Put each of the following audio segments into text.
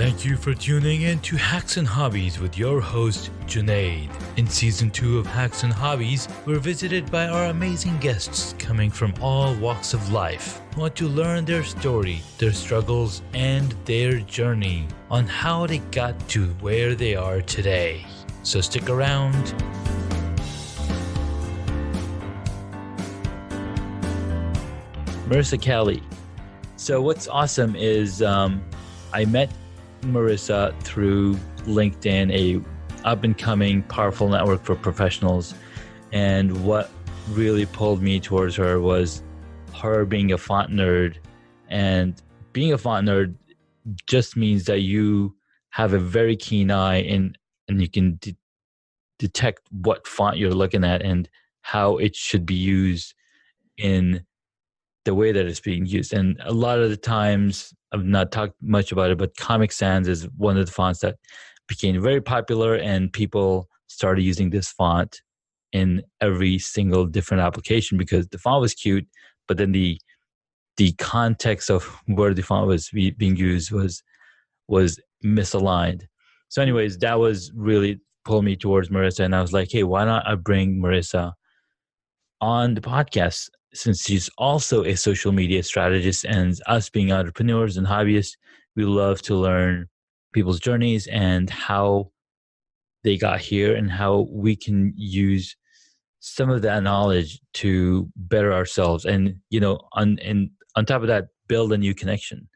Thank you for tuning in to Hacks and Hobbies with your host, Junaid. In Season 2 of Hacks and Hobbies, we're visited by our amazing guests coming from all walks of life who want to learn their story, their struggles, and their journey on how they got to where they are today. So stick around. Marisa Cali. So what's awesome is I met Marisa through LinkedIn, a up-and-coming powerful network for professionals. And what really pulled me towards her was her being a font nerd. And being a font nerd just means that you have a very keen eye and you can detect what font you're looking at and how it should be used in the way that it's being used. And a lot of the times, I've not talked much about it, but Comic Sans is one of the fonts that became very popular, and people started using this font in every single different application because the font was cute, but then the context of where the font was being used was misaligned. So anyways, that was really pulled me towards Marisa, and I was like, hey, why not I bring Marisa on the podcast, since she's also a social media strategist, and us being entrepreneurs and hobbyists, we love to learn people's journeys and how they got here and how we can use some of that knowledge to better ourselves and, on top of that, build a new connection.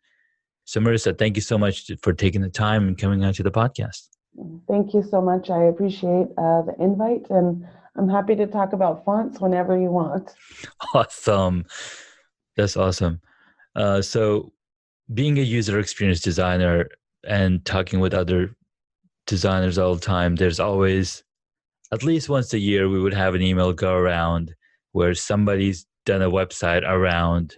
So Marisa, thank you so much for taking the time and coming onto the podcast. Thank you so much. I appreciate the invite, and I'm happy to talk about fonts whenever you want. Awesome. That's awesome. So being a user experience designer and talking with other designers all the time, there's always, at least once a year, we would have an email go around where somebody's done a website around,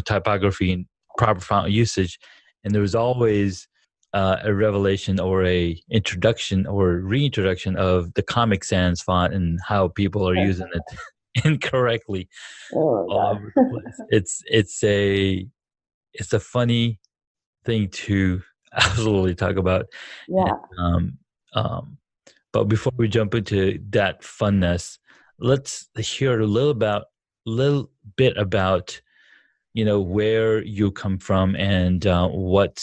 typography and proper font usage. And there was always a revelation or a introduction or reintroduction of the Comic Sans font and how people are using it incorrectly all over the place. It's a funny thing to absolutely talk about. Yeah. But before we jump into that funness, let's hear a little bit about where you come from and what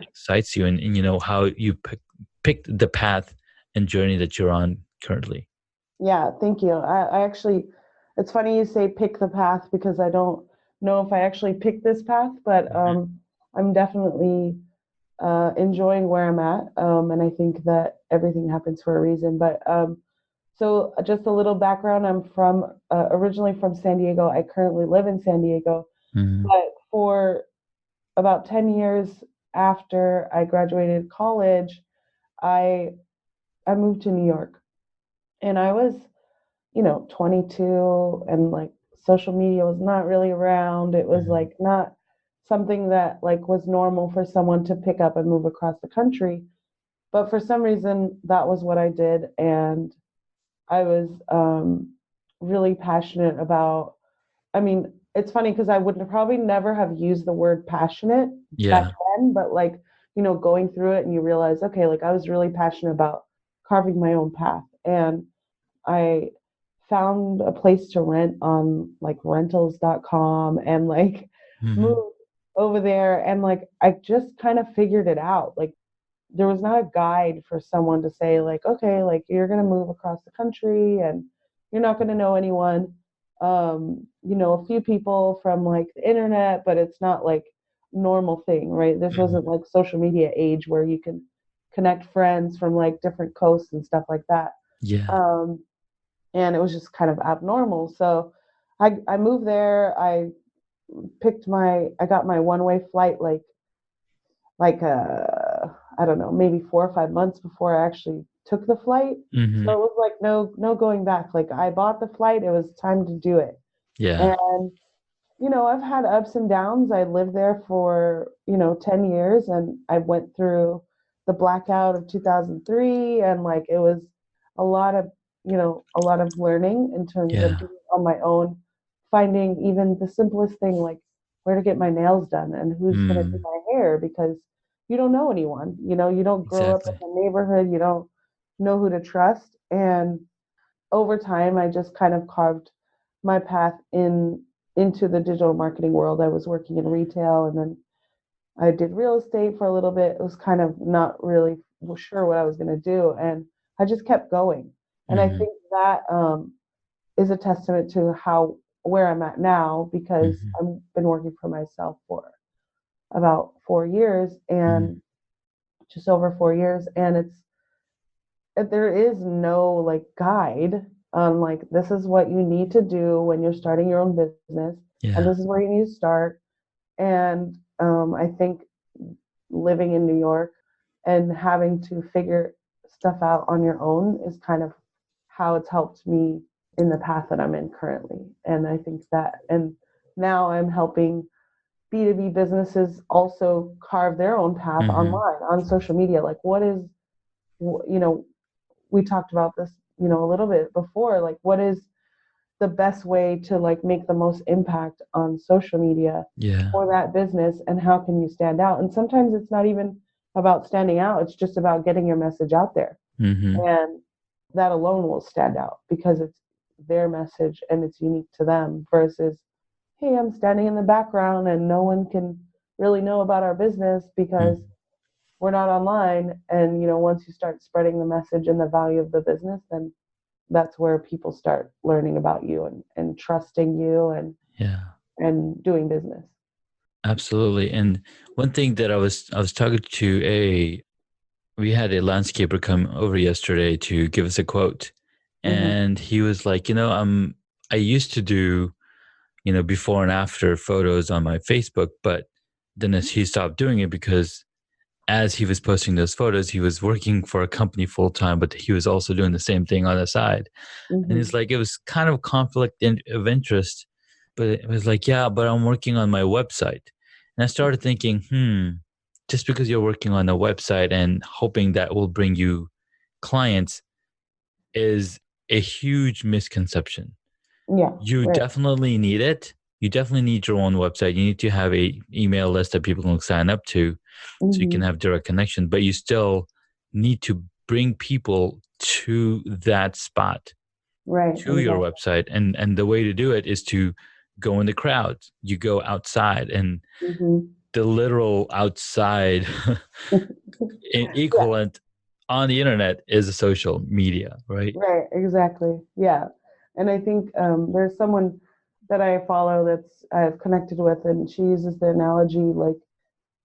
excites you, and how you picked the path and journey that you're on currently. Yeah, thank you. I actually, it's funny you say pick the path, because I don't know if I actually picked this path, but I'm definitely enjoying where I'm at, and I think that everything happens for a reason. But so just a little background: I'm originally from San Diego. I currently live in San Diego, but for about 10 years after I graduated college, I moved to New York, and I was 22, and like social media was not really around. It was like not something that like was normal for someone to pick up and move across the country. But for some reason, that was what I did. And I was really passionate about, it's funny because I would probably never have used the word passionate back then, but like, going through it and you realize, okay, like I was really passionate about carving my own path. And I found a place to rent on like rentals.com and like moved over there, and like I just kind of figured it out. Like there was not a guide for someone to say like, okay, like you're going to move across the country and you're not going to know anyone. A few people from like the internet, but it's not like normal thing, right? This wasn't like social media age where you can connect friends from like different coasts and stuff like that. And it was just kind of abnormal. So I moved there. I got my one-way flight I don't know, maybe 4 or 5 months before I actually took the flight. So it was like no going back. Like I bought the flight, it was time to do it. And I've had ups and downs. I lived there for 10 years, and I went through the blackout of 2003, and like it was a lot of learning in terms of being on my own, finding even the simplest thing like where to get my nails done and who's going to do Mm. my hair, because you don't know anyone. You don't grow up in Exactly. the neighborhood. You don't know who to trust. And over time, I just kind of carved my path into the digital marketing world. I was working in retail, and then I did real estate for a little bit. It was kind of not really sure what I was going to do, and I just kept going. And I Hmm. think that is a testament to how where I'm at now, because Hmm. I've been working for myself for about 4 years, Hmm. and just over 4 years, and there is no like guide on like this is what you need to do when you're starting your own business, and Yeah. this is where you need to start. And I think living in New York and having to figure stuff out on your own is kind of how it's helped me in the path that I'm in currently. And I think that, and now I'm helping B2B businesses also carve their own path Hmm. online on social media. Like, what is, you know, we talked about this, a little bit before, like, what is the best way to like make the most impact on social media Yeah. for that business, and how can you stand out? And sometimes it's not even about standing out, it's just about getting your message out there, Hmm. and that alone will stand out because it's their message and it's unique to them, versus, hey, I'm standing in the background and no one can really know about our business because Hmm. we're not online. And once you start spreading the message and the value of the business, then that's where people start learning about you and trusting you Yeah. and doing business. Absolutely. And one thing that I was talking to we had a landscaper come over yesterday to give us a quote, Hmm. and he was like, I used to do, before and after photos on my Facebook, but then as he stopped doing it because as he was posting those photos, he was working for a company full time, but he was also doing the same thing on the side. And it's Hmm. like it was kind of of interest, but it was like, yeah, but I'm working on my website. And I started thinking, just because you're working on a website and hoping that will bring you clients is a huge misconception. Yeah, You right. definitely need it. You definitely need your own website. You need to have a email list that people can sign up to so you can Hmm. have direct connection, but you still need to bring people to that spot, Right, to your exactly. website. And the way to do it is to go in the crowd. You go outside, and Hmm. the literal outside Yeah, equivalent on the internet is a social media, right? right, exactly. Yeah. And I think there's someone that I follow that's I've connected with, and she uses the analogy like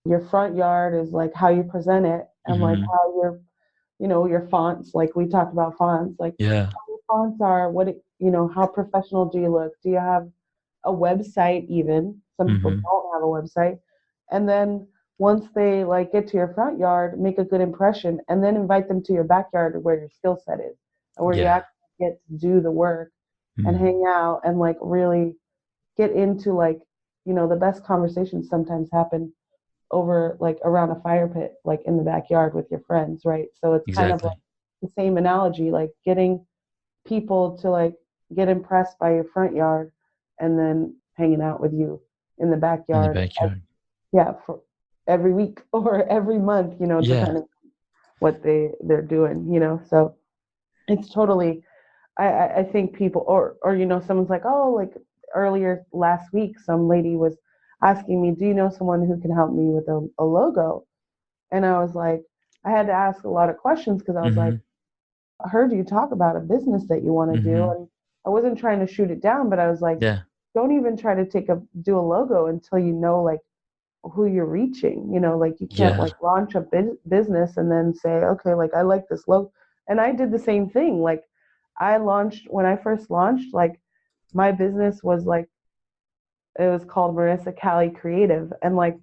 your front yard is like how you present it, and like Hmm. how your fonts, like we talked about fonts, like Yeah. how your fonts are, how professional do you look? Do you have a website even? Some people Hmm. don't have a website. And then once they like get to your front yard, make a good impression, and then invite them to your backyard where your skill set is and where you Yeah. actually get to do the work and Mm. hang out and like really get into like, the best conversations sometimes happen over like around a fire pit, like in the backyard with your friends, right? So it's kind of like Exactly. the same analogy, like getting people to like get impressed by your front yard and then hanging out with you in the In the backyard. backyard. Yeah, for every week or every month, Yeah. depending what they're doing, So it's totally, I think people, or someone's like, oh, like earlier last week some lady was asking me, do you know someone who can help me with a logo? And I was like, I had to ask a lot of questions because I was like, Hmm. I heard you talk about a business that you want to do, Hmm. and I wasn't trying to shoot it down, but I was like, Yeah. don't even try to do a logo until you know like who you're reaching. Like you can't Yeah. like launch a business and then say, okay, like I like this logo. And I did the same thing. Like I launched when I first launched, like my business was like it was called Marisa Cali Creative. And like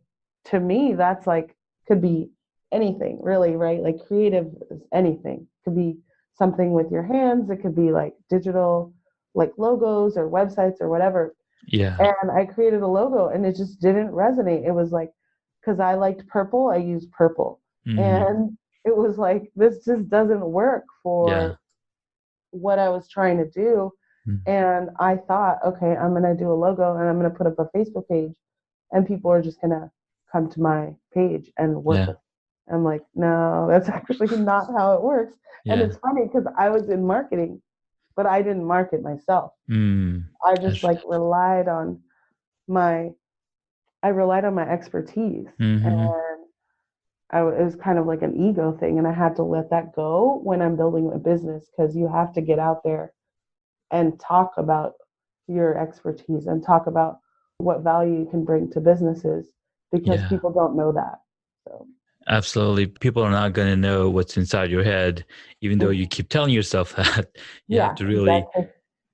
to me, that's like could be anything really, right? Like creative is anything. It could be something with your hands, it could be like digital like logos or websites or whatever. Yeah. And I created a logo and it just didn't resonate. It was like because I liked purple, I used purple. Hmm. And it was like this just doesn't work Yeah. for what I was trying to do. Mm. And I thought, okay, I'm going to do a logo and I'm going to put up a Facebook page. and people are just gonna come to my page and work Yeah. with me. I'm like, no, that's actually not how it works. And Yeah. it's funny because I was in marketing, but I didn't market myself. Mm. I just That's, like my I relied on my expertise, mm-hmm. and it was kind of like an ego thing, and I had to let that go when I'm building a business, because you have to get out there and talk about your expertise and talk about what value you can bring to businesses, because Yeah. people don't know that. So, Absolutely. People are not going to know what's inside your head, even though you keep telling yourself that. You have yeah, to really, exactly.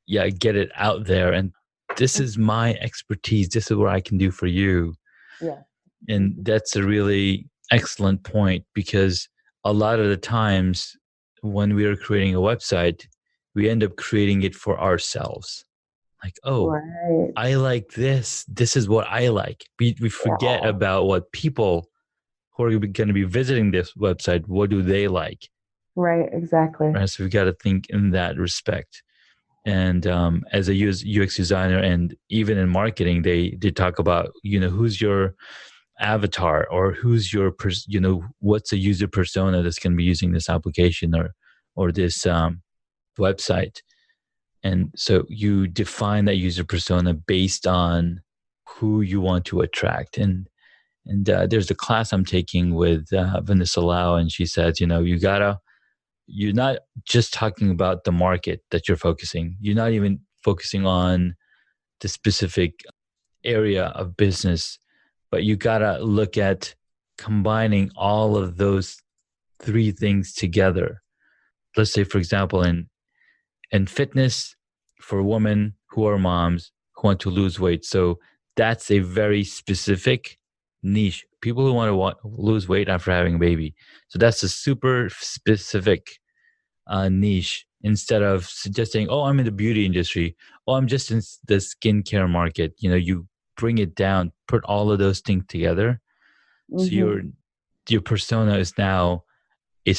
yeah, get it out there. And this is my expertise. This is what I can do for you. Yeah. And Mhm. that's a really excellent point, because a lot of the times when we are creating a website, we end up creating it for ourselves. Like, oh, Right. I like this. This is what I like. We forget Yeah. about what people who are going to be visiting this website, what do they like? Right. Exactly. Right. So we got to think in that respect. And as a UX designer, and even in marketing, they talk about, who's your avatar, or who's your what's the user persona that's going to be using this application or this website. And so you define that user persona based on who you want to attract. And there's a class I'm taking with Vanessa Lau, and she says, you're not just talking about the market that you're focusing. You're not even focusing on the specific area of business, but you gotta look at combining all of those three things together. Let's say, for example, in fitness, for women who are moms who want to lose weight. So that's a very specific niche. People who want to lose weight after having a baby. So that's a super specific niche, instead of suggesting, oh, I'm in the beauty industry. Oh, I'm just in the skincare market. You bring it down, put all of those things together. So Hmm. your persona is now a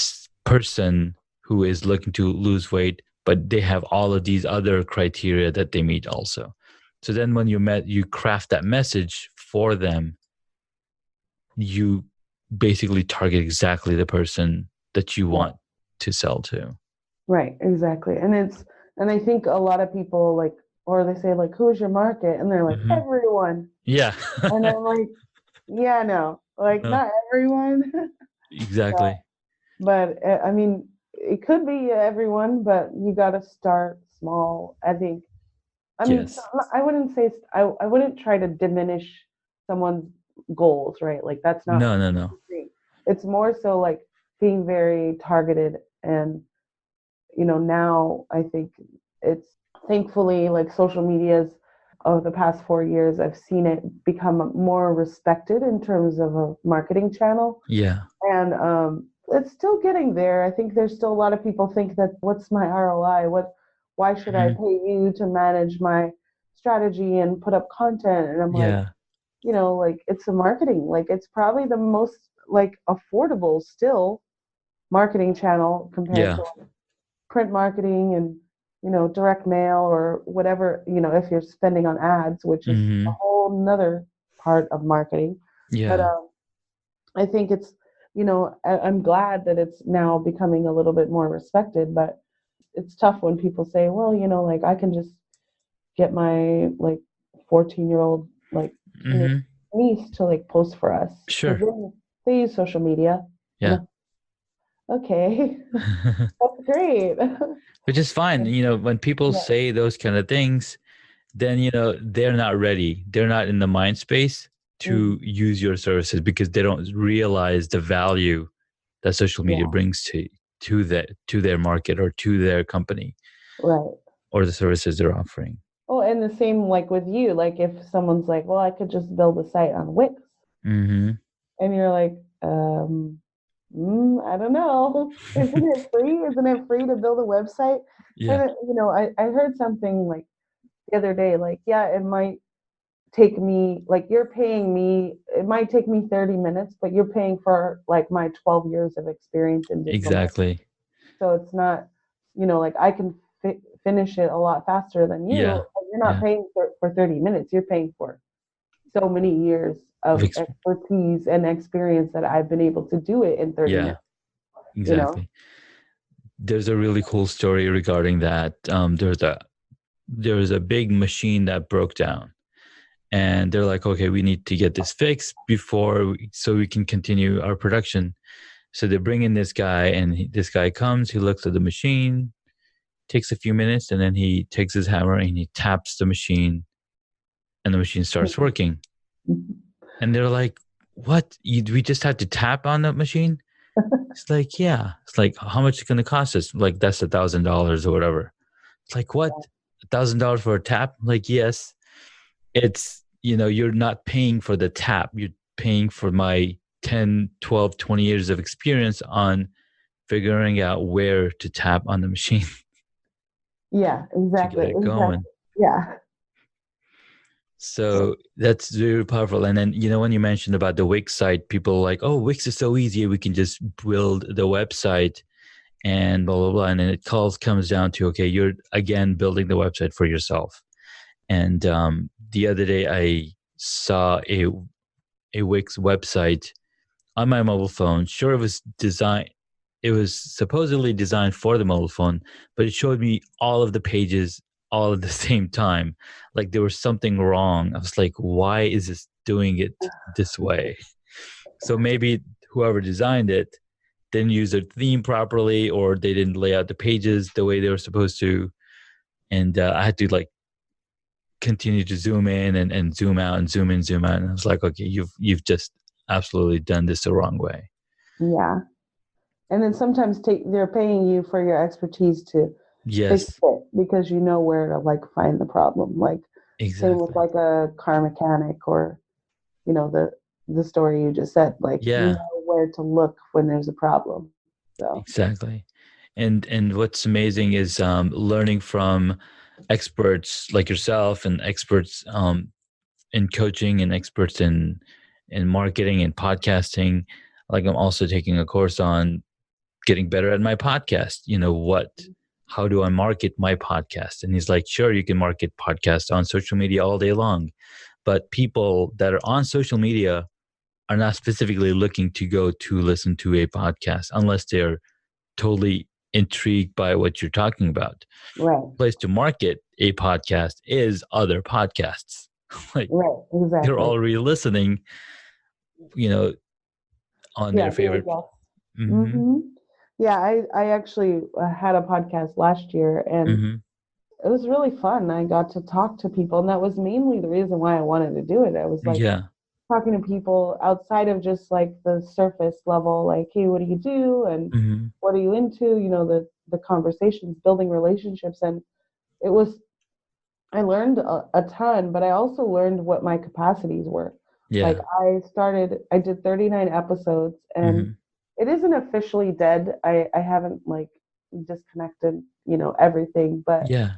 person who is looking to lose weight, but they have all of these other criteria that they meet also. So then when you craft that message for them, you basically target exactly the person that you Yeah. want to sell to. Right. Exactly. And I think a lot of people like, or they say like, who's your market? And they're like, Hmm. everyone. Yeah. And I'm like, yeah, no, like No, not everyone. exactly. But I mean, it could be everyone, but you got to start small. I think. I mean, Yes. I wouldn't say I wouldn't try to diminish someone's goals, right? Like that's not No, no, the no. thing. It's more so like being very targeted, and now I think it's thankfully like social media's of the past 4 years, I've seen it become more respected in terms of a marketing channel. Yeah. And it's still getting there. I think there's still a lot of people think that what's my ROI? Why should I Hmm. pay you to manage my strategy and put up content? And I'm like, Yeah. like it's a marketing. Like it's probably the most like affordable still marketing channel compared Yeah. to print marketing and direct mail or whatever, if you're spending on ads, which is a Hmm. whole nother part of marketing. But Yeah. I think I'm glad that it's now becoming a little bit more respected, but it's tough when people say, well, like I can just get my like 14-year-old like Hmm. niece to like post for us, because Sure. they use social media. And Yeah. okay, that's great. Which is fine. When people Yeah. say those kind of things, then, they're not ready. They're not in the mind space to Mhm. use your services, because they don't realize the value that social media Yeah, brings to their market, or to their company, right. or the services they're offering. Well, and the same like with you, like if someone's like, well, I could just build a site on Wix, Hmm. and you're like, I don't know. Isn't it free? Isn't it free to build a website? Yeah. And I heard something like the other day, like, yeah, it might take me, like you're paying me, it might take me 30 minutes, but you're paying for like my 12 years of experience in digital marketing. Exactly. So it's not, like I can finish it a lot faster than Yeah. you. But you're not Yeah. paying for 30 minutes. You're paying for so many years of of expertise and experience that I've been able to do it in 30 yeah, minutes, you know? exactly. There's a really cool story regarding that. There was a big machine that broke down, and they're like, okay, we need to get this fixed so we can continue our production. So they bring in this guy, and this guy comes, he looks at the machine, takes a few minutes, and then he takes his hammer and he taps the machine, and the machine starts working. And they're like, what? We just had to tap on that machine? It's like, yeah. It's like, how much is it going to cost us? Like, that's $1,000 or whatever. It's like, what? $1,000 for a tap? Like, yes. It's, you're not paying for the tap. You're paying for my 10, 12, 20 years of experience on figuring out where to tap on the machine. Yeah, to get exactly. it going. Yeah. So that's very powerful. And then, when you mentioned about the Wix site, people are like, oh, Wix is so easy. We can just build the website and blah, blah, blah. And then it comes down to, okay, you're again building the website for yourself. And the other day I saw a Wix website on my mobile phone. Sure, it was supposedly designed for the mobile phone, but it showed me all of the pages all at the same time. Like there was something wrong. I was like, why is this doing it this way? So maybe whoever designed it didn't use their theme properly, or they didn't lay out the pages the way they were supposed to. And I had to like continue to zoom in and zoom out and zoom in, zoom out. And I was like, okay, you've just absolutely done this the wrong way. Yeah. And then sometimes they're paying you for your expertise to fix Yes, it because you know where to like find the problem. Like same with exactly. like a car mechanic or, the story you just said, like you Yeah, know where to look when there's a problem. So exactly. And what's amazing is learning from experts like yourself and experts in coaching and experts in marketing and podcasting. Like I'm also taking a course on getting better at my podcast. How do I market my podcast? And he's like, sure, you can market podcasts on social media all day long, but people that are on social media are not specifically looking to go to listen to a podcast unless they're totally intrigued by what you're talking about. right, The place to market a podcast is other podcasts. Like right, they're exactly. already listening, you know, on Yeah, their be a favorite. guest. Mm-hmm. Hmm. Yeah, I actually had a podcast last year and Mm-hmm. it was really fun. I got to talk to people, and that was mainly the reason why I wanted to do it. I was like Yeah. talking to people outside of just like the surface level, like, hey, what do you do? And Mm-hmm. what are you into? The conversations, building relationships. And it was, I learned a ton, but I also learned what my capacities were. Like Yeah. I did 39 episodes and Mm-hmm. it isn't officially dead. I haven't like disconnected, everything, but Yeah.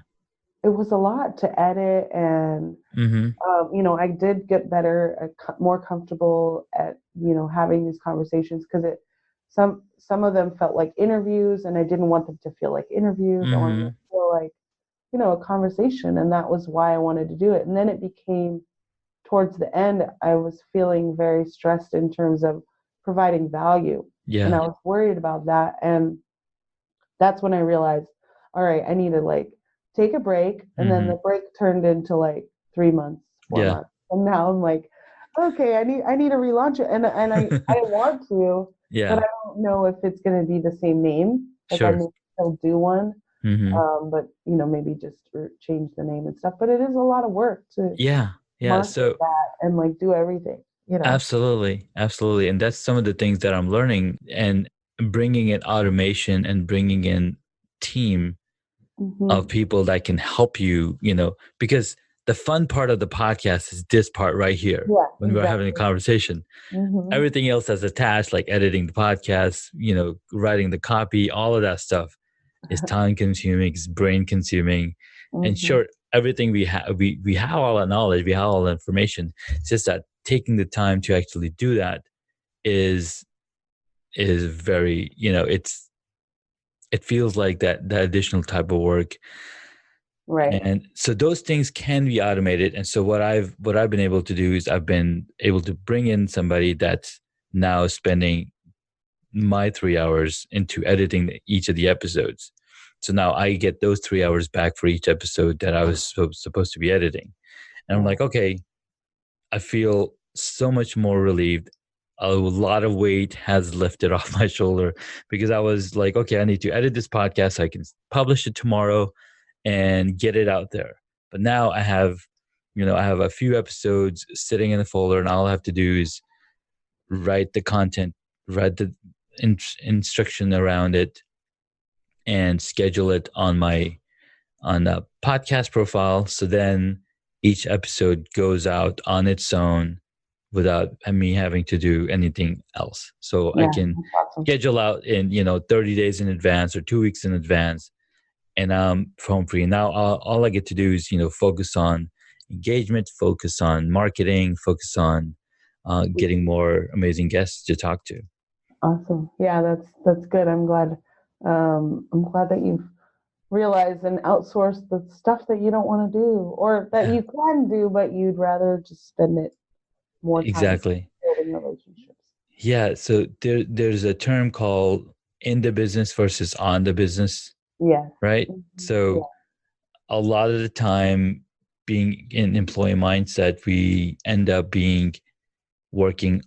it was a lot to edit and Mm-hmm. I did get better, more comfortable at, having these conversations because some of them felt like interviews, and I didn't want them to feel like interviews. I wanted them Mm-hmm. to feel like, a conversation, and that was why I wanted to do it. And then it became towards the end, I was feeling very stressed in terms of providing value, and I Yeah. was worried about that. And that's when I realized, all right, I need to like take a break. And then Mm-hmm. the break turned into like 3 months, four Yeah. months. And now I'm like, okay, I need to relaunch it. And I want to, but Yeah. I don't know if it's gonna be the same name. Like I Sure. may still do one. Mm-hmm. But maybe just change the name and stuff. But it is a lot of work to Yeah. Yeah. market So that and like do everything. absolutely. Absolutely. And that's some of the things that I'm learning, and bringing in automation and bringing in team of Hmm. people that can help you, because the fun part of the podcast is this part right here Yeah, when we're having a exactly. conversation. Hmm. Everything else that's attached, like editing the podcast, writing the copy, all of that stuff is time consuming, it's brain consuming. And Hmm. sure, everything we have all that knowledge, we have all the information. It's just that taking the time to actually do that is very, it feels like that additional type of work. Right. And so those things can be automated. And so what I've been able to do is I've been able to bring in somebody that's now spending my 3 hours into editing each of the episodes. So now I get those 3 hours back for each episode that I was supposed to be editing. And I'm Yeah. like, okay, I feel so much more relieved. A lot of weight has lifted off my shoulder because I was like, okay, I need to edit this podcast so I can publish it tomorrow and get it out there. But now I have a few episodes sitting in the folder, and all I have to do is write the content, write the instruction around it, and schedule it on a podcast profile. So then each episode goes out on its own without me having to do anything else. So I Yeah. can That's awesome. schedule out in 30 days in advance or 2 weeks in advance, and I'm home free. Now all I get to do is focus on engagement, focus on marketing, focus on getting more amazing guests to talk to. Awesome. Yeah, that's good. I'm glad that you've realized and outsourced the stuff that you don't want to do or that Yeah, you can do, but you'd rather just spend it more time exactly. building relationships. Yeah, so there's a term called in the business versus on the business, Yes. right? Yeah. So a lot of the time, being in employee mindset, we end up being working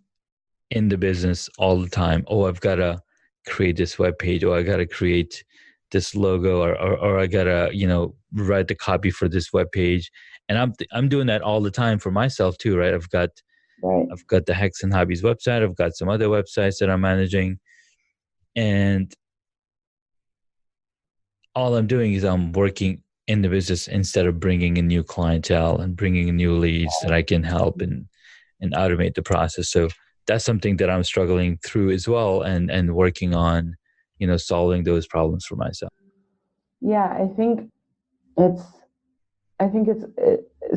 in the business all the time. Oh, I've got to create this web page, or I got to create this logo, or I got to write the copy for this web page. And I'm doing that all the time for myself too, right? Right. I've got the Hacks and Hobbies website. I've got some other websites that I'm managing, and all I'm doing is I'm working in the business instead of bringing in new clientele and bringing in new leads that I can help and automate the process. So that's something that I'm struggling through as well, and working on, solving those problems for myself. Yeah, it's I think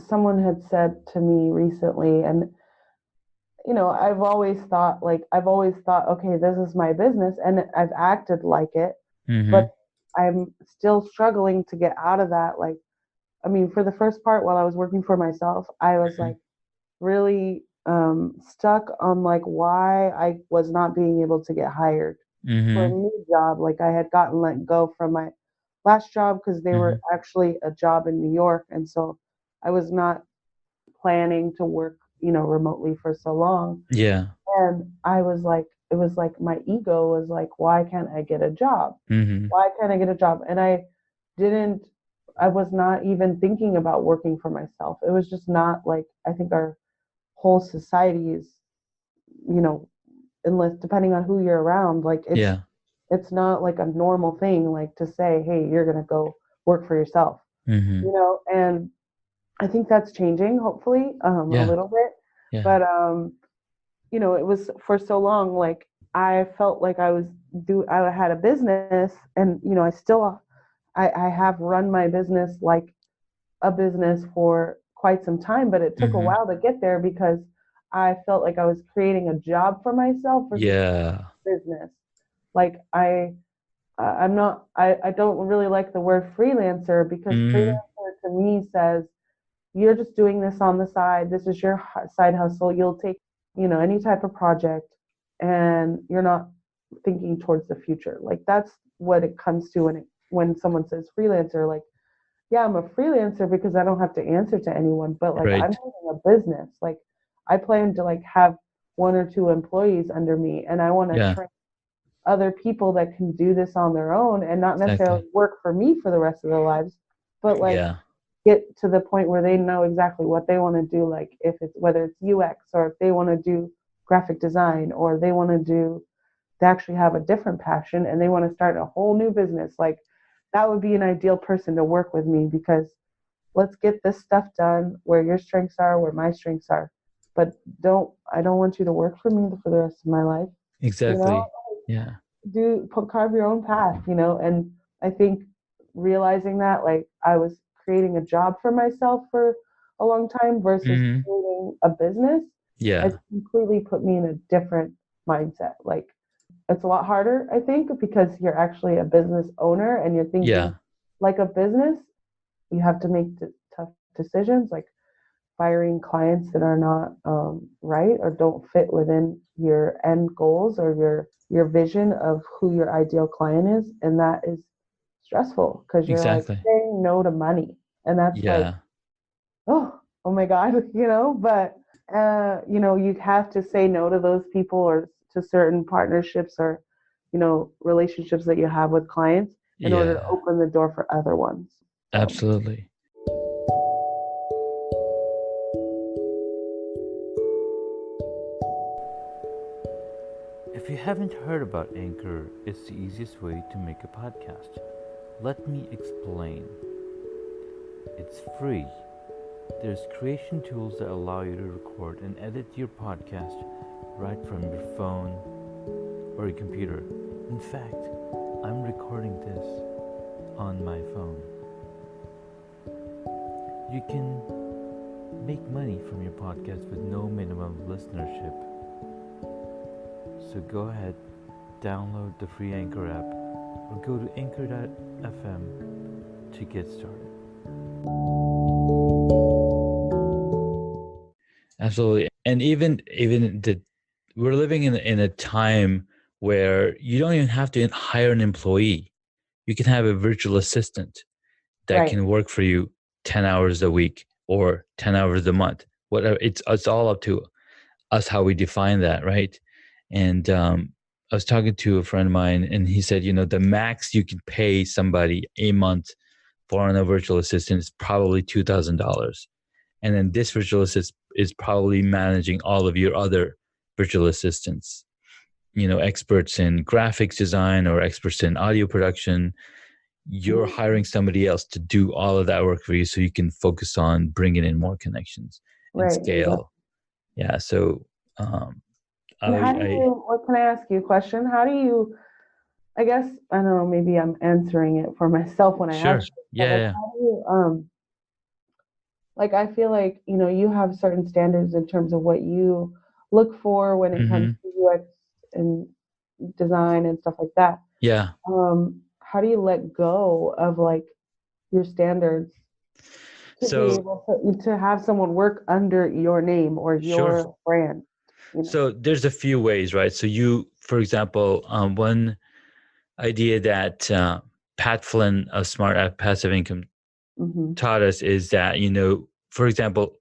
someone had said to me recently, and I've always thought, okay, this is my business, and I've acted like it, but Mm-hmm. I'm still struggling to get out of that. Like, I mean, for the first part, while I was working for myself, I was like really stuck on like why I was not being able to get hired for a Mm-hmm. new job. Like, I had gotten let go from my last job because they Mm-hmm. were actually a job in New York, and so I was not planning to work, remotely for so long. Yeah. And I was like, it was like my ego was like, why can't I get a job? Mm-hmm. Why can't I get a job? And didn't, I was not even thinking about working for myself. It was just not like, I think our whole society is, you know, unless depending on who you're around, like Yeah. it's not like a normal thing, like to say, hey, you're going to go work for yourself, Mm-hmm. and I think that's changing, hopefully, a Yeah. little bit. Yeah. But it was for so long like I felt like I had a business, and I still I have run my business like a business for quite some time, but it took a Mm-hmm. while to get there because I felt like I was creating a job for myself versus Yeah. business. Like I'm not I don't really like the word freelancer because Mm-hmm. freelancer to me says you're just doing this on the side. This is your side hustle. You'll take, any type of project, and you're not thinking towards the future. Like that's what it comes to when someone says freelancer. Like, yeah, I'm a freelancer because I don't have to answer to anyone, but like I'm Right. building a business. Like I plan to like have one or two employees under me, and I want to Yeah. train other people that can do this on their own and not necessarily Exactly. work for me for the rest of their lives, but like Yeah. get to the point where they know exactly what they want to do, like if it's whether it's UX or if they want to do graphic design or they actually have a different passion and they want to start a whole new business. Like that would be an ideal person to work with me because let's get this stuff done where your strengths are, where my strengths are. But I don't want you to work for me for the rest of my life. You know, Exactly. Yeah. carve your own path, and I think realizing that like I was creating a job for myself for a long time versus Mm-hmm. creating a business has Yeah. completely put me in a different mindset. Like it's a lot harder, I think, because you're actually a business owner and you're thinking Yeah. like a business, you have to make tough decisions, like firing clients that are not right or don't fit within your end goals or your vision of who your ideal client is, and that is stressful because you're like Exactly. saying no to money, and that's like, Yeah. oh my god, but you have to say no to those people or to certain partnerships or relationships that you have with clients in order to Yeah. open the door for other ones. So Absolutely. If you haven't heard about Anchor, it's the easiest way to make a podcast. Let me explain. It's free. There's creation tools that allow you to record and edit your podcast right from your phone or your computer. In fact, I'm recording this on my phone. You can make money from your podcast with no minimum listenership. So go ahead, download the free Anchor app or go to anchor.fm to get started. Absolutely. And even we're living in a time where you don't even have to hire an employee. You can have a virtual assistant that right. can work for you 10 hours a week or 10 hours a month. Whatever. It's all up to us how we define that, right? And I was talking to a friend of mine, and he said, the max you can pay somebody a month for a virtual assistant is probably $2,000. And then this virtual assistant is probably managing all of your other virtual assistants, experts in graphics design or experts in audio production. You're hiring somebody else to do all of that work for you so you can focus on bringing in more connections and Right. scale. Exactly. Yeah. So, and how do you, what can I ask you a question? How do you, I guess, I don't know, maybe I'm answering it for myself when I ask you, but like, how do you, like, I feel like, you have certain standards in terms of what you look for when it comes to UX and design and stuff like that. Yeah. How do you let go of like your standards to be able to have someone work under your name or your brand? So there's a few ways, right? So for example, one idea that Pat Flynn of Smart App Passive Income taught us is that, for example,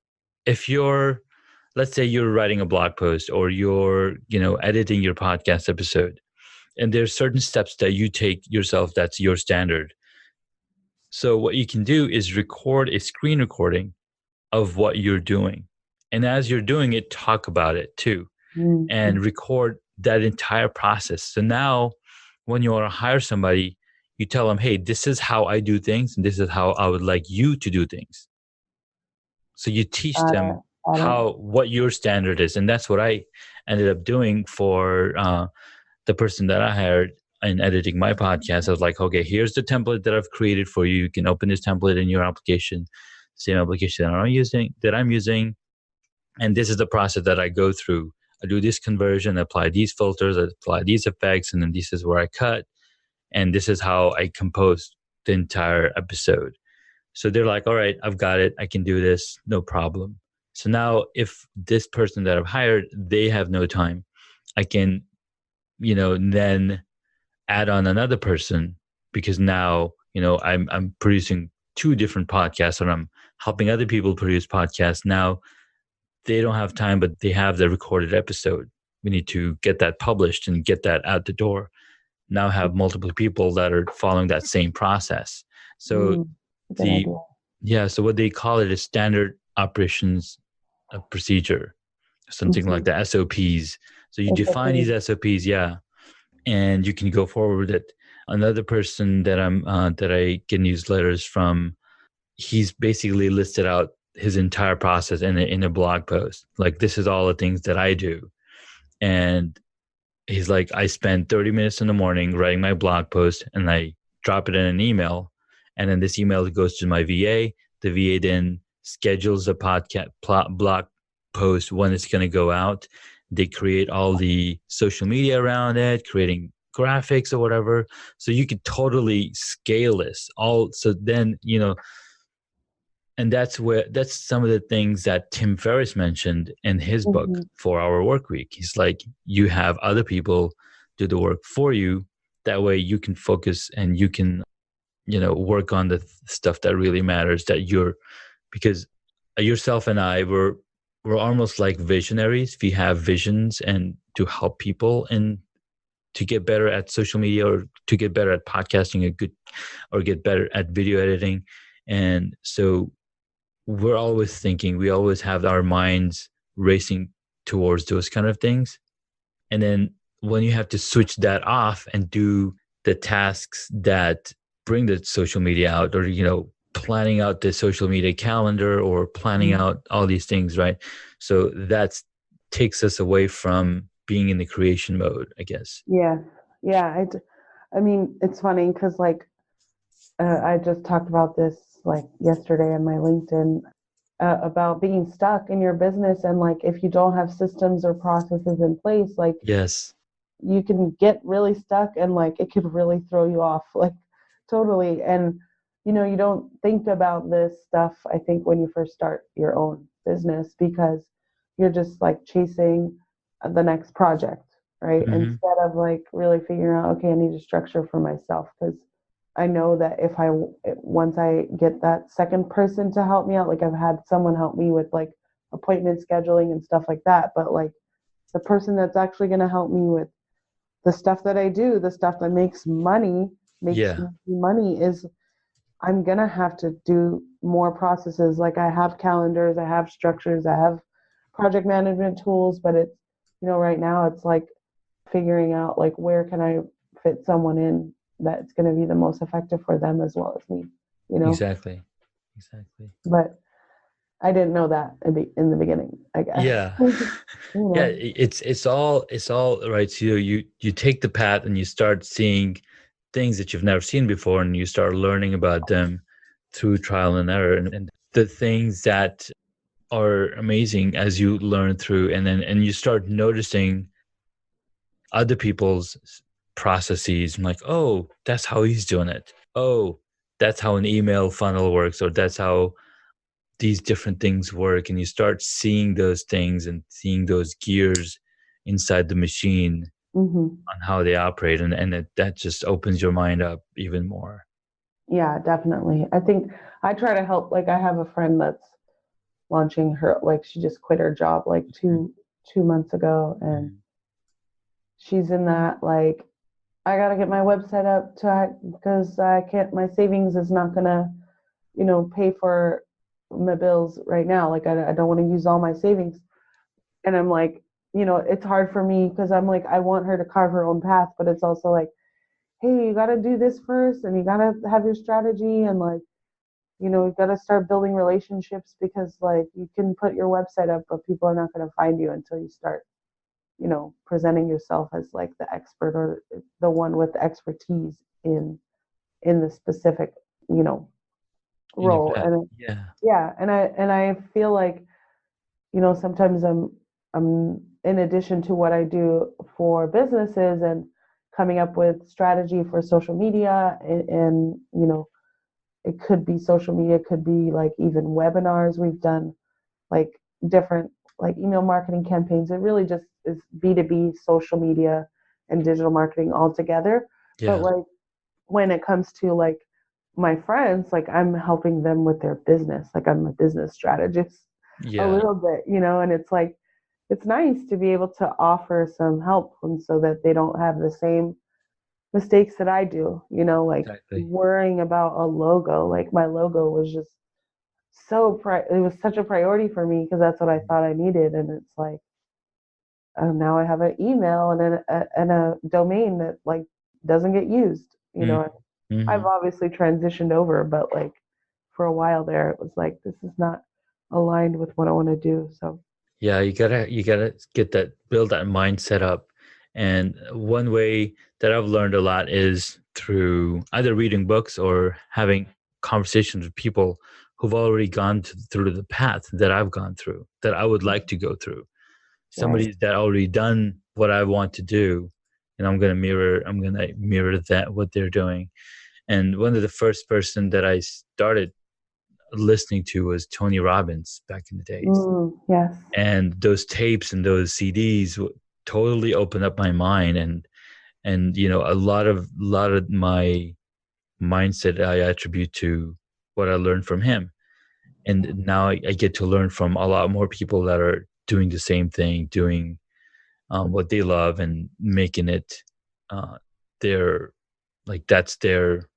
if let's say you're writing a blog post or you're, editing your podcast episode, and there's certain steps that you take yourself that's your standard. So what you can do is record a screen recording of what you're doing. And as you're doing it, talk about it too, and record that entire process. So now when you want to hire somebody, you tell them, hey, this is how I do things, and this is how I would like you to do things. So you teach them what your standard is. And that's what I ended up doing for the person that I hired in editing my podcast. I was like, okay, here's the template that I've created for you. You can open this template in your application, same application that I'm using. And this is the process that I go through. I do this conversion, apply these filters, I apply these effects, and then this is where I cut. And this is how I compose the entire episode. So they're like, all right, I've got it. I can do this. No problem. So now if this person that I've hired, they have no time, I can, then add on another person, because now, I'm producing 2 different podcasts, and I'm helping other people produce podcasts. Now they don't have time, but they have the recorded episode. We need to get that published and get that out the door. Now have multiple people that are following that same process. So so what they call it is standard operations procedure, something like the SOPs. So you define these SOPs, and you can go forward with it. Another person that I get newsletters from, he's basically listed out his entire process in a blog post. Like, this is all the things that I do. And he's like, I spend 30 minutes in the morning writing my blog post, and I drop it in an email. And then this email goes to my VA. The VA then schedules a blog post when it's going to go out. They create all the social media around it, creating graphics or whatever. So you could totally scale this all. So then, and that's some of the things that Tim Ferriss mentioned in his book, Mm-hmm. 4 Hour Work Week. He's like, you have other people do the work for you. That way you can focus and you can, work on the stuff that really matters, because yourself and I we're almost like visionaries. We have visions and to help people and to get better at social media, or to get better at podcasting, or get better at video editing. And so we're always thinking, we always have our minds racing towards those kind of things. And then when you have to switch that off and do the tasks that bring the social media out, or, planning out the social media calendar, or planning out all these things, right? So that takes us away from being in the creation mode, I guess. Yeah. Yeah. I mean, it's funny because like I just talked about this like yesterday on my LinkedIn about being stuck in your business, and like if you don't have systems or processes in place, like Yes. you can get really stuck, and like it could really throw you off, like totally. And you don't think about this stuff, I think, when you first start your own business, because you're just like chasing the next project, right? Mm-hmm. Instead of like really figuring out, okay, I need a structure for myself, because I know that if once I get that second person to help me out, like I've had someone help me with like appointment scheduling and stuff like that, but like the person that's actually going to help me with the stuff that I do, the stuff that makes Yeah. me money, is I'm going to have to do more processes. Like I have calendars, I have structures, I have project management tools, but it's, right now it's like figuring out like where can I fit someone in that's going to be the most effective for them as well as me. Exactly. But I didn't know that in the beginning, I guess. Yeah. you Yeah, know. it's all right. So you take the path and you start seeing things that you've never seen before, and you start learning about them through trial and error, and the things that are amazing as you learn through, and you start noticing other people's processes, and like, oh, that's how he's doing it. Oh, that's how an email funnel works, or that's how these different things work. And you start seeing those things and seeing those gears inside the machine Mm-hmm. on how they operate, and that just opens your mind up even more. Yeah, definitely. I think I try to help. Like I have a friend that's launching her, like she just quit her job like two months ago, and Mhm. she's in that like I gotta get my website up to because I can't. My savings is not gonna, pay for my bills right now. Like I don't want to use all my savings, and I'm like, it's hard for me because I'm like I want her to carve her own path, but it's also like, hey, you gotta do this first, and you gotta have your strategy, and like, you gotta start building relationships, because like you can put your website up, but people are not gonna find you until you start presenting yourself as like the expert, or the one with the expertise in the specific, you know, In your role. path. And Yeah. yeah, and I feel like, sometimes I'm in addition to what I do for businesses and coming up with strategy for social media, and it could be social media, it could be like even webinars. We've done like different like email marketing campaigns. It really just is B2B social media and digital marketing all together. But Yeah. like when it comes to like my friends, like I'm helping them with their business. Like I'm a business strategist a Yeah. little bit, and it's like it's nice to be able to offer some help, and so that they don't have the same mistakes that I do, like Exactly. worrying about a logo. Like my logo was just it was such a priority for me because that's what I thought I needed, and it's like now I have an email and a domain that like doesn't get used. I've Mm-hmm. obviously transitioned over, but like for a while there, it was like this is not aligned with what I want to do. So Yeah, you gotta build that mindset up. And one way that I've learned a lot is through either reading books or having conversations with people who've already through the path that I've gone through, that I would like to go through. right. Somebody that already done what I want to do, and I'm gonna mirror that, what they're doing. And one of the first person that I started listening to was Tony Robbins back in the days. Yes. And those tapes and those CDs totally opened up my mind, and a lot of my mindset I attribute to what I learned from him. And now I get to learn from a lot more people that are doing the same thing, doing what they love and making it their, like, that's their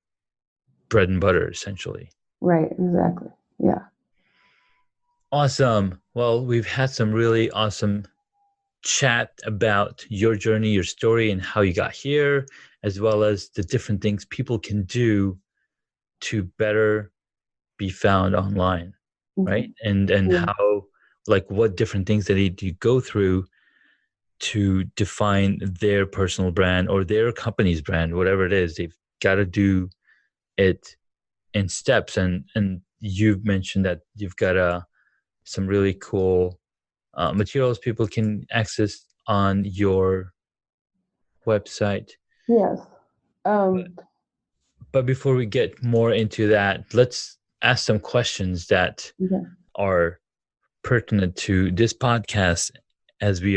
bread and butter, essentially. Right, exactly. Yeah. Awesome. Well, we've had some really awesome chat about your journey, your story, and how you got here, as well as the different things people can do to better be found online, right? And Yeah. how, like, what different things that you go through to define their personal brand or their company's brand, whatever it is. They've got to do it in steps. And you've mentioned that you've got some really cool materials people can access on your website. Yes. But before we get more into that, let's ask some questions that Yeah. are pertinent to this podcast, as we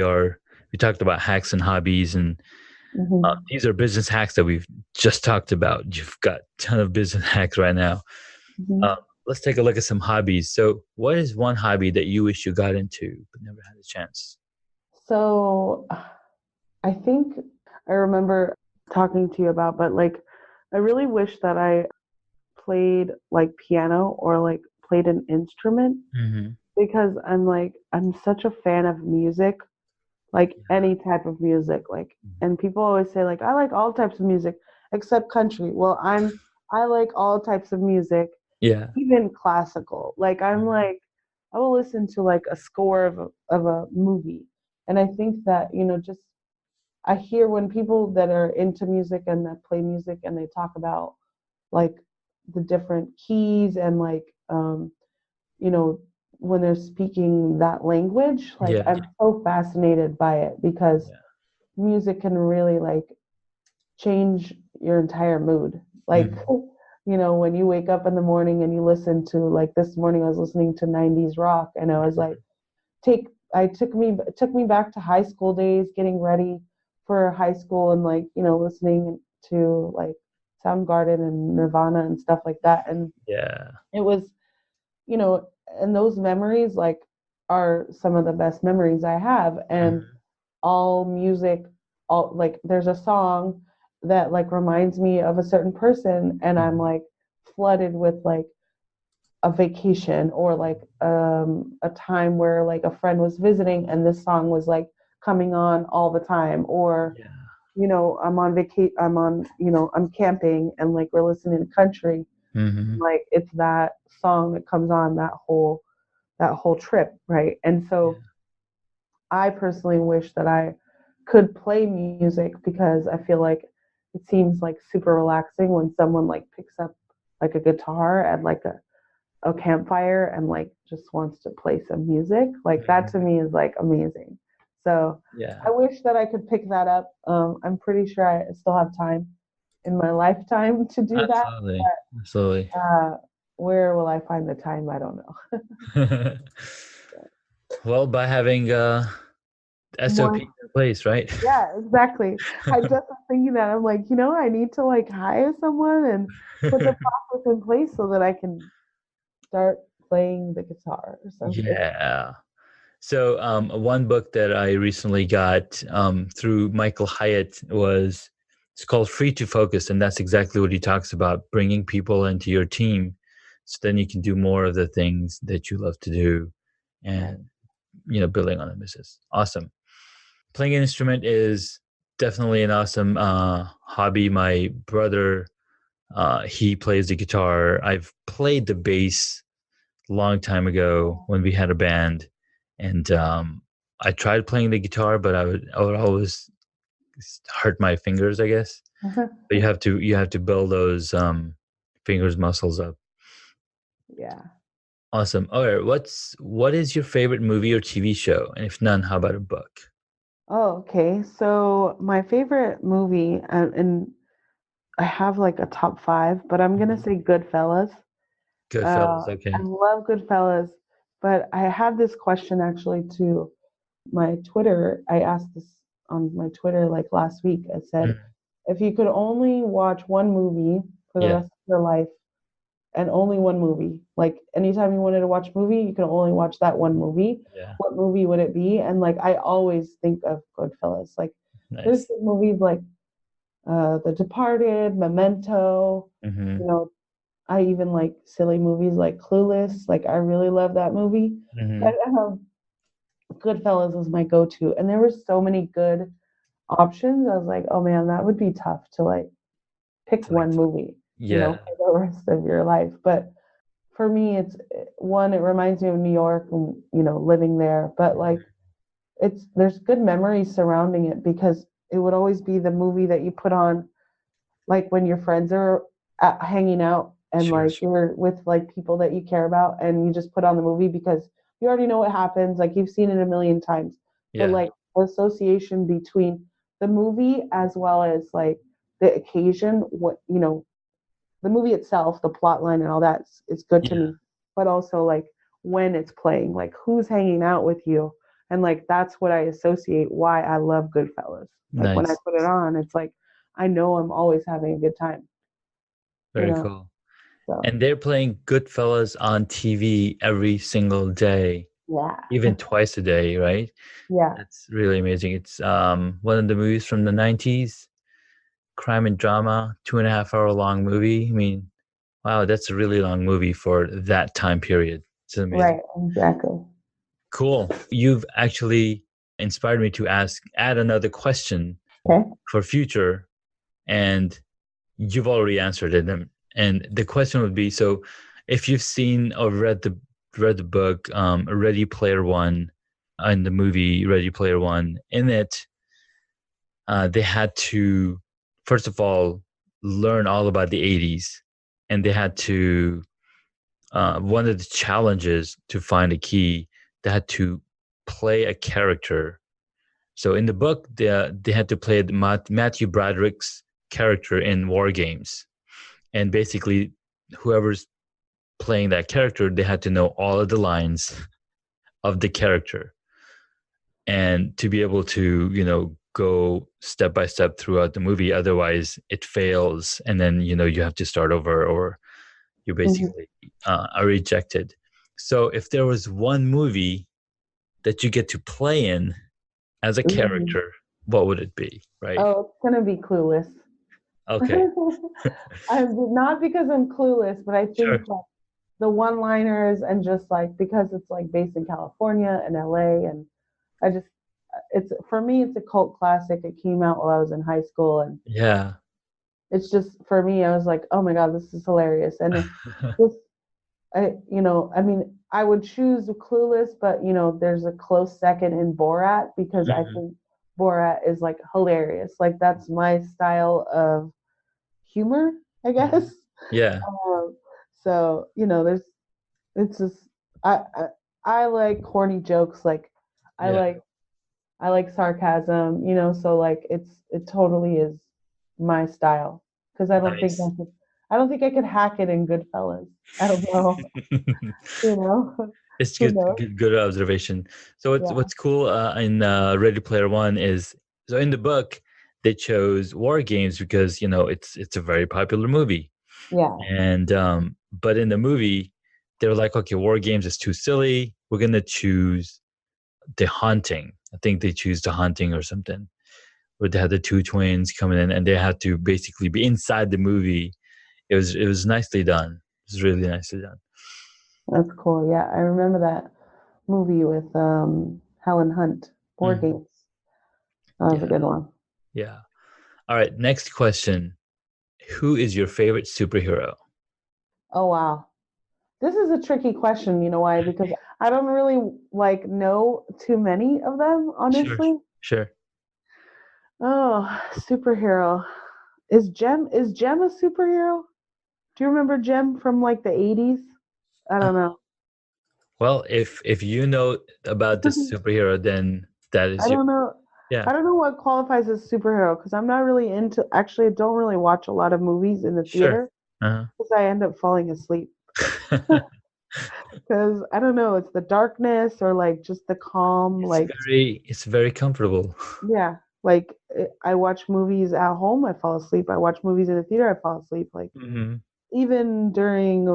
talked about hacks and hobbies, and these are business hacks that we've just talked about. You've got a ton of business hacks right now. Let's take a look at some hobbies. So what is one hobby that you wish you got into but never had a chance? So I think I remember talking to you about, but like, I really wish that I played like piano or like played an instrument, because I'm such a fan of music, like any type of music. Like, and people always say like, I like all types of music except country. Well, I like all types of music, Yeah. even classical. Like, I'm like, I will listen to like a score of a movie. And I think that, just I hear when people that are into music and that play music and they talk about like the different keys and like you know when they're speaking that language, like Yeah. I'm so fascinated by it, because music can really like change your entire mood. Like, when you wake up in the morning and you listen to, like, this morning I was listening to 90s rock, and I was like, it took me back to high school days, getting ready for high school, and like, listening to like Soundgarden and Nirvana and stuff like that. And Yeah. it was, and those memories like are some of the best memories I have. And all music, all like, there's a song that like reminds me of a certain person, and I'm like flooded with like a vacation, or like a time where like a friend was visiting and this song was like coming on all the time. Or I'm on vacation, I'm camping and like we're listening to country, like it's that song that comes on that whole trip, right? And so I personally wish that I could play music, because I feel like it seems like super relaxing when someone like picks up like a guitar at like a campfire and like just wants to play some music. Like that to me is like amazing. So I wish that I could pick that up. I'm pretty sure I still have time in my lifetime to do that. Absolutely. Where will I find the time? I don't know. Well, by having SOP in place, right? Yeah, exactly. I just was thinking that. I'm like, I need to like hire someone and put the process in place so that I can start playing the guitar or something. Yeah. So one book that I recently got through Michael Hyatt it's called Free to Focus, and that's exactly what he talks about: bringing people into your team, so then you can do more of the things that you love to do, and building on a business. Awesome. Playing an instrument is definitely an awesome hobby. My brother, he plays the guitar. I've played the bass a long time ago when we had a band, and I tried playing the guitar, but I would always hurt my fingers, I guess. But you have to build those fingers muscles up. Yeah. Awesome. All right, what is your favorite movie or TV show? And if none, how about a book? Oh, okay. So my favorite movie, and I have like a top 5, but I'm gonna say Goodfellas. Goodfellas. I Okay. love Goodfellas, but I had this question actually to my Twitter. I asked this on my Twitter like last week. I said, Mhm. if you could only watch one movie for the Yeah. rest of your life and only one movie, like anytime you wanted to watch a movie, you can only watch that one movie. Yeah. What movie would it be? And like I always think of Goodfellas. Like there's Nice. good movies like The Departed, Memento, Mm-hmm. you know, I even like silly movies like Clueless. Like I really love that movie. Mm-hmm. But Goodfellas was my go-to, and there were so many good options. I was like, oh man, that would be tough to like pick To like, one movie, yeah. for the rest of your life. But for me, it's one. It reminds me of New York and living there. But like, there's good memories surrounding it because it would always be the movie that you put on like when your friends are hanging out and Sure. like you're with like people that you care about and you just put on the movie because you already know what happens, like you've seen it a million times, but Yeah. like association between the movie as well as like the occasion, what the movie itself, the plot line and all that is good to Yeah. me, but also like when it's playing, like who's hanging out with you, and like that's what I associate why I love Goodfellas. Like when I Nice. put it on, it's like I know I'm always having a good time, you Very know. cool. So And they're playing Goodfellas on TV every single day, yeah, even twice a day, right? yeah, That's really amazing. It's one of the movies from the 90s, crime and drama, 2.5 hour long movie. I mean, wow, that's a really long movie for that time period. It's amazing. right, exactly. Cool. You've actually inspired me to add another question Okay. for future, and you've already answered it. And the question would be, so if you've seen or read the book Ready Player One, and the movie Ready Player One, in it they had to first of all learn all about the 80s, and they had to one of the challenges to find a key, they had to play a character. So in the book, they had to play Matthew Broderick's character in War Games, and basically, whoever's playing that character, they had to know all of the lines of the character, and to be able to go step by step throughout the movie. Otherwise, it fails, and then you have to start over, or you Hmm. basically are rejected. So if there was one movie that you get to play in as a Ooh. character, what would it be? Right? Oh, it's gonna be Clueless. Okay. I'm not because I'm clueless, but I think Sure. like the one-liners and just like because it's like based in California and LA, and I just it's for me it's a cult classic. It came out while I was in high school, and Yeah. it's just for me I was like, oh my god, this is hilarious. And it just I mean, I would choose Clueless, but there's a close second in Borat because I Mhm. think Borat is like hilarious. Like that's my style of humor, I guess. Mhm. Yeah. Um, so there's it's just I, I I like corny jokes. Like I Yeah. like I like sarcasm. So like it totally is my style because Nice. I don't think I could hack it in Goodfellas. I don't know. You know, It's who good, knows? good observation. So Yeah, what's cool in Ready Player One is, so in the book they chose War Games because it's a very popular movie, yeah, and but in the movie they were like, okay, War Games is too silly. We're gonna choose The Haunting. I think they choose The Haunting or something, where they had the two twins coming in and they had to basically be inside the movie. It was nicely done. It was really nicely done. that's cool. Yeah, I remember that movie with Helen Hunt, Board Mhm. Games. That was a Yeah, good one. yeah. All right, next question. Who is your favorite superhero? Oh wow. This is a tricky question, you know why? Because I don't really like know too many of them, Sure, honestly. sure. Oh, superhero. Is Jem a superhero? Do you remember Jem from like the 80s? I Uh, don't know. well, if you know about this superhero, then that I is your, don't know. yeah. I don't know what qualifies as superhero because I'm not really into, actually I don't really watch a lot of movies in the Sure. theater Uh-huh. because I end up falling asleep. because I don't know, it's the darkness or like just the calm, like it's very comfortable. yeah, like I watch movies at home, I fall asleep. I watch movies in the theater, I fall asleep. Like Hmm. even during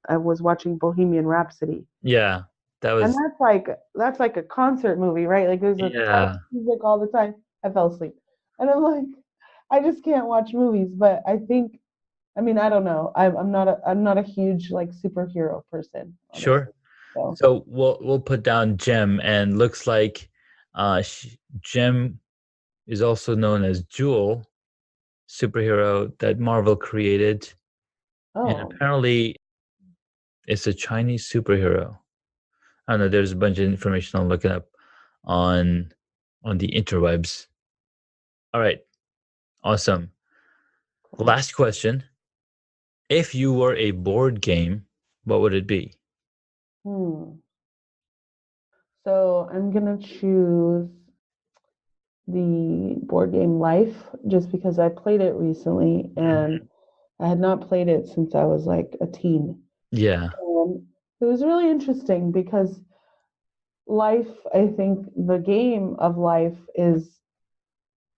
I was watching Bohemian Rhapsody. Yeah, that And was that's like a concert movie, right? Like there's a ton of yeah, music all the time. I fell asleep. And I'm like, I just can't watch movies. But I think, I mean, I don't know. I'm not a huge like superhero person, sure. honestly. So So we'll put down Gem, and looks like Gem is also known as Jewel, superhero that Marvel created, and oh, apparently it's a Chinese superhero. I don't know. There's a bunch of information I'm looking up on the interwebs. All right, awesome. cool. Last question: if you were a board game, what would it be? Hmm. So I'm gonna choose the board game Life just because I played it recently and I had not played it since I was like a teen. Yeah. And it was really interesting because life, I think the game of life is,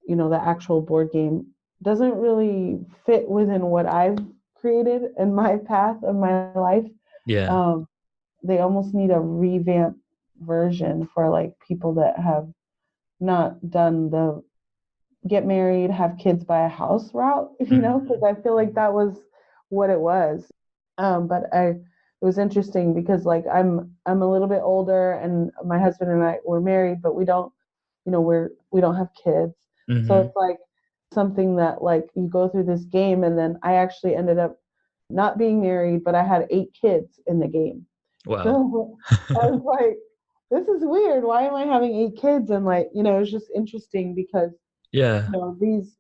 the actual board game doesn't really fit within what I've created in my path of my life. Yeah. Um, they almost need a revamp version for like people that have not done the get married, have kids, buy a house route, because Mhm. I feel like that was what it was. But it was interesting because like I'm a little bit older and my husband and I were married, but we don't, we don't have kids. So Mhm. it's like something that like you go through this game and then I actually ended up not being married, but I had 8 kids in the game. Wow. So I was like, this is weird. Why am I having 8 kids? And like, it's just interesting because Yeah. these,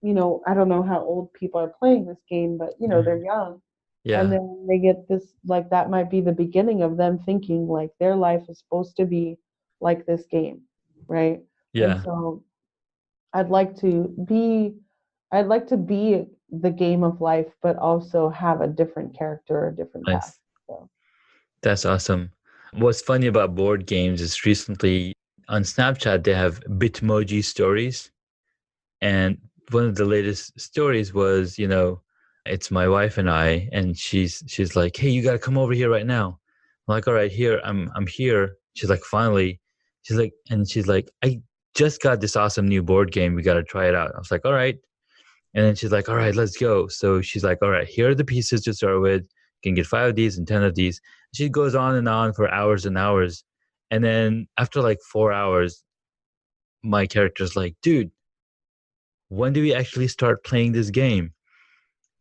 I don't know how old people are playing this game, but they're Mhm. young. And Yeah. then they get this, like that might be the beginning of them thinking like their life is supposed to be like this game, right? And Yeah. so I'd like to be, I'd like to be the game of life, but also have a different character or a different path. Nice. So, That's awesome. What's funny about board games is recently on Snapchat they have Bitmoji stories, and one of the latest stories was, it's my wife and I, and she's like, "Hey, you got to come over here right now." I'm like, "All right, here. I'm here." She's like, "Finally." She's like, "I just got this awesome new board game. We got to try it out." I was like, "All right." And then she's like, "All right, let's go." So she's like, "All right, here are the pieces to start with. You can get 5 of these and 10 of these." She goes on and on for hours and hours. And then after like 4 hours, my character's like, "Dude, when do we actually start playing this game?"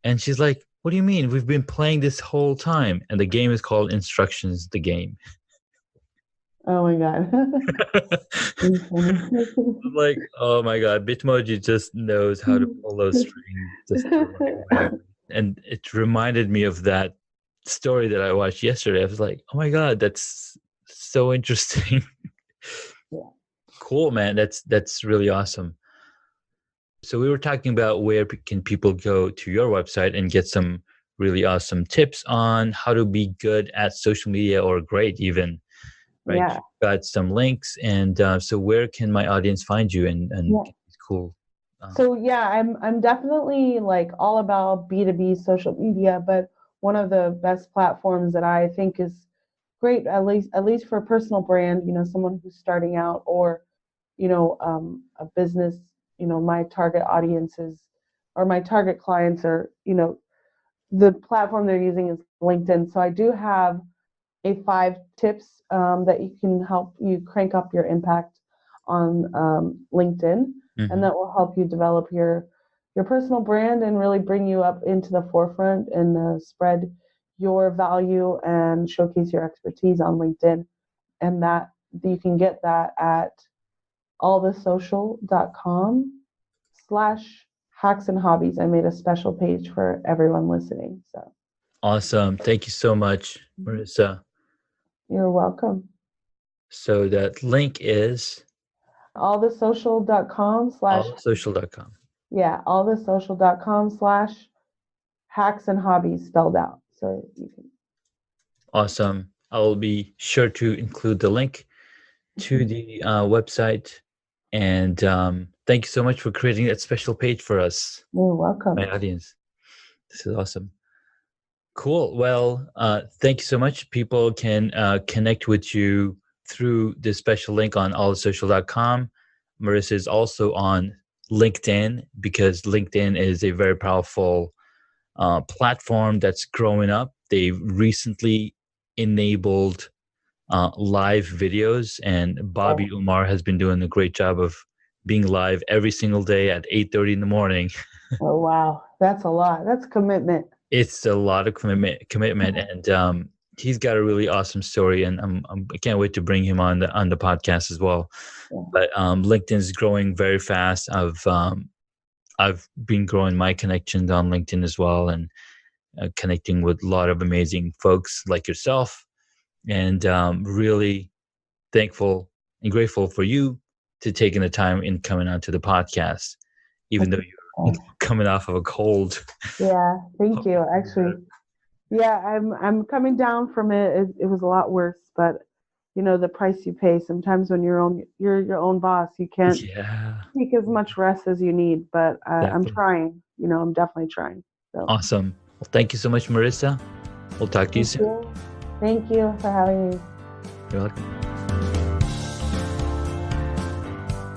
And she's like, "What do you mean? We've been playing this whole time." And the game is called Instructions, the game. oh my God. It's I'm like, oh my God, Bitmoji just knows how to pull those strings just the right way. funny. And it reminded me of that story that I watched yesterday. I was like, oh my God, that's so interesting. Yeah. Cool, man. That's really awesome. So we were talking about where can people go to your website and get some really awesome tips on how to be good at social media, or great even, right? Yeah. You've got some links, and so where can my audience find you and Yeah. get these cool? So yeah, I'm definitely like all about B2B social media, but one of the best platforms that I think is great, at least for a personal brand, someone who's starting out or, a business, my target audiences or my target clients are, the platform they're using is LinkedIn. So I do have a 5 tips that you can help you crank up your impact on LinkedIn, and Mhm. that will help you develop your personal brand and really bring you up into the forefront and spread your value and showcase your expertise on LinkedIn. And that you can get that at allthesocial.com/hacks and hobbies. I made a special page for everyone listening. So Awesome. Thank you so much, Marissa. you're welcome. So that link is allthesocial.com/, allsocial.com. yeah, allthesocial.com/hacks and hobbies spelled out. So you can. Awesome. I'll be sure to include the link to the website. And thank you so much for creating that special page for us, You're welcome. my audience. This is awesome. Cool. Well, thank you so much. People can connect with you through this special link on allasocial.com. Marisa is also on LinkedIn because LinkedIn is a very powerful platform that's growing up. They recently enabled live videos, and Bobby Umar has been doing a great job of being live every single day at 8:30 in the morning. Oh, wow. That's a lot. That's commitment. It's a lot of commitment, and he's got a really awesome story, and I can't wait to bring him on the podcast as well. Yeah. But LinkedIn is growing very fast. I've been growing my connections on LinkedIn as well, and connecting with a lot of amazing folks like yourself, and really thankful and grateful for you to taking the time in coming onto the podcast, even though you're coming off of a cold. Yeah, thank you. Actually, yeah, I'm coming down from it. It was a lot worse, but you know the price you pay. Sometimes when you're your own boss, you can't take as much rest as you need. But I'm trying. You know, I'm definitely trying. So. Awesome. Well, thank you so much, Marisa. We'll talk to you soon. Thank you for having me. You're welcome.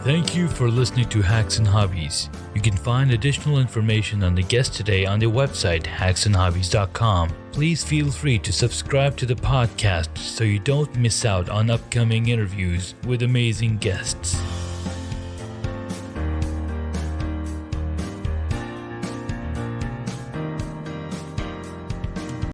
Thank you for listening to Hacks and Hobbies. You can find additional information on the guest today on their website, hacksandhobbies.com. Please feel free to subscribe to the podcast so you don't miss out on upcoming interviews with amazing guests.